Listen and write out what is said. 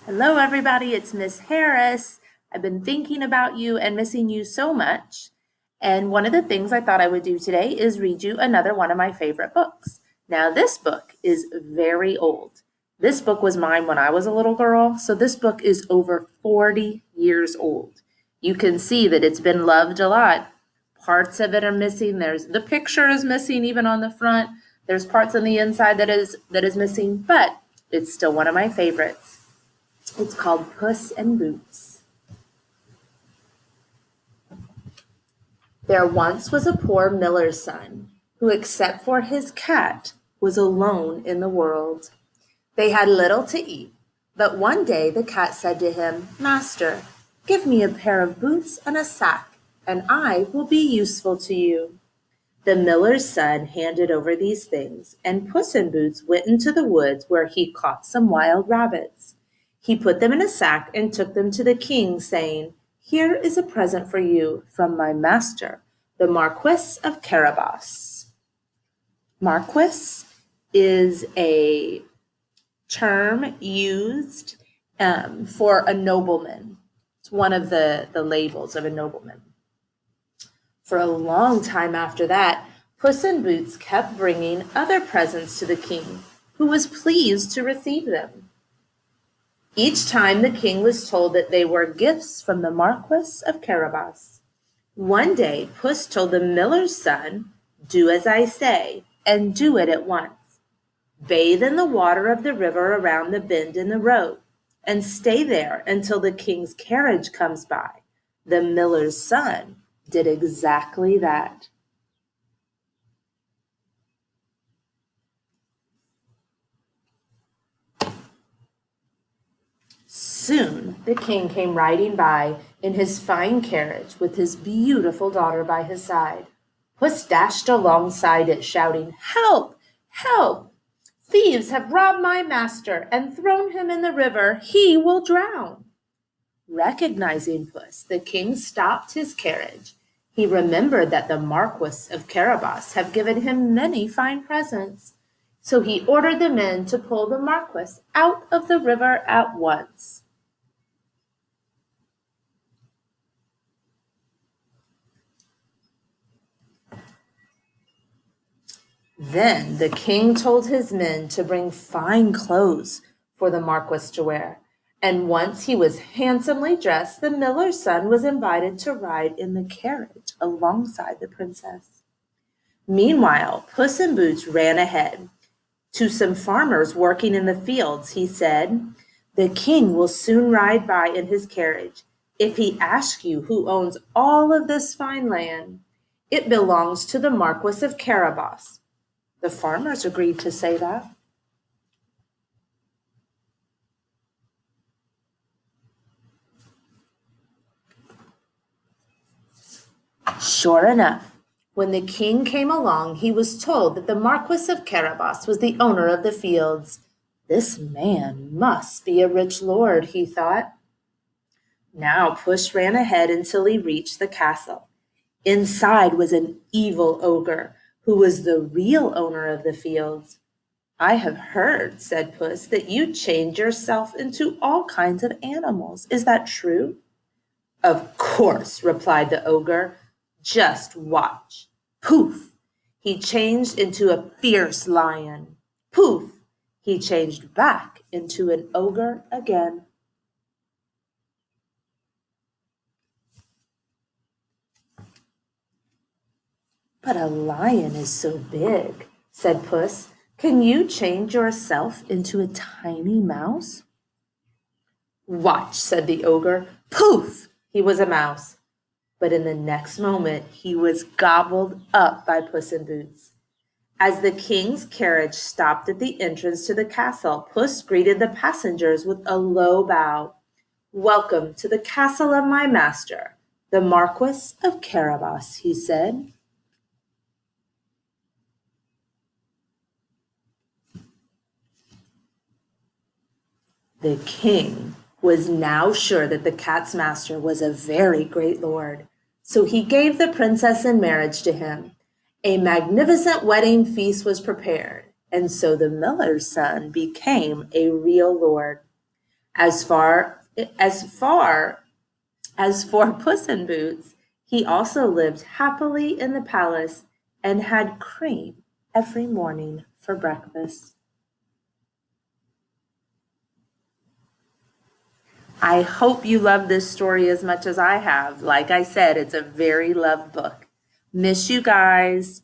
Hello, everybody. It's Miss Harris. I've been thinking about you and missing you so much. And one of the things I thought I would do today is read you another one of my favorite books. Now, this book is very old. This book was mine when I was a little girl, so this book is over 40 years old. You can see that it's been loved a lot. Parts of it are missing. There's the picture is missing even on the front. There's parts on the inside that is missing, but it's still one of my favorites. It's called Puss and Boots. There once was a poor miller's son who, except for his cat, was alone in the world. They had little to eat, but one day the cat said to him, "Master, give me a pair of boots and a sack, and I will be useful to you." The miller's son handed over these things, and Puss in Boots went into the woods where he caught some wild rabbits. He put them in a sack and took them to the king, saying, "Here is a present for you from my master, the Marquis of Carabas." Marquis is a term used for a nobleman. It's one of the labels of a nobleman. For a long time after that, Puss in Boots kept bringing other presents to the king, who was pleased to receive them. Each time the king was told that they were gifts from the Marquis of Carabas. One day, Puss told the miller's son, "Do as I say, and do it at once. Bathe in the water of the river around the bend in the road, and stay there until the king's carriage comes by." The miller's son did exactly that. Soon the king came riding by in his fine carriage with his beautiful daughter by his side. Puss dashed alongside it, shouting, "Help! Help! Thieves have robbed my master and thrown him in the river. He will drown." Recognizing Puss, the king stopped his carriage. He remembered that the Marquis of Carabas had given him many fine presents, so he ordered the men to pull the Marquis out of the river at once. Then the king told his men to bring fine clothes for the Marquis to wear, and once he was handsomely dressed, the miller's son was invited to ride in the carriage alongside the princess. Meanwhile, Puss in Boots ran ahead. To some farmers working in the fields, he said, "The king will soon ride by in his carriage. If he asks you who owns all of this fine land, it belongs to the Marquis of Carabas." The farmers agreed to say that. Sure enough, when the king came along, he was told that the Marquis of Carabas was the owner of the fields. This man must be a rich lord, he thought. Now Puss ran ahead until he reached the castle. Inside was an evil ogre who was the real owner of the fields. "I have heard," said Puss, "that you change yourself into all kinds of animals. Is that true?" "Of course," replied the ogre. "Just watch." Poof! He changed into a fierce lion. Poof! He changed back into an ogre again. "But a lion is so big," said Puss. "Can you change yourself into a tiny mouse?" "Watch," said the ogre. Poof! He was a mouse. But in the next moment he was gobbled up by Puss in Boots. As the king's carriage stopped at the entrance to the castle, Puss greeted the passengers with a low bow. "Welcome to the castle of my master, the Marquis of Carabas," he said. The king was now sure that the cat's master was a very great lord, so he gave the princess in marriage to him. A magnificent wedding feast was prepared, and so the miller's son became a real lord. As far as for Puss in Boots, he also lived happily in the palace and had cream every morning for breakfast. I hope you love this story as much as I have. Like I said, it's a very loved book. Miss you guys.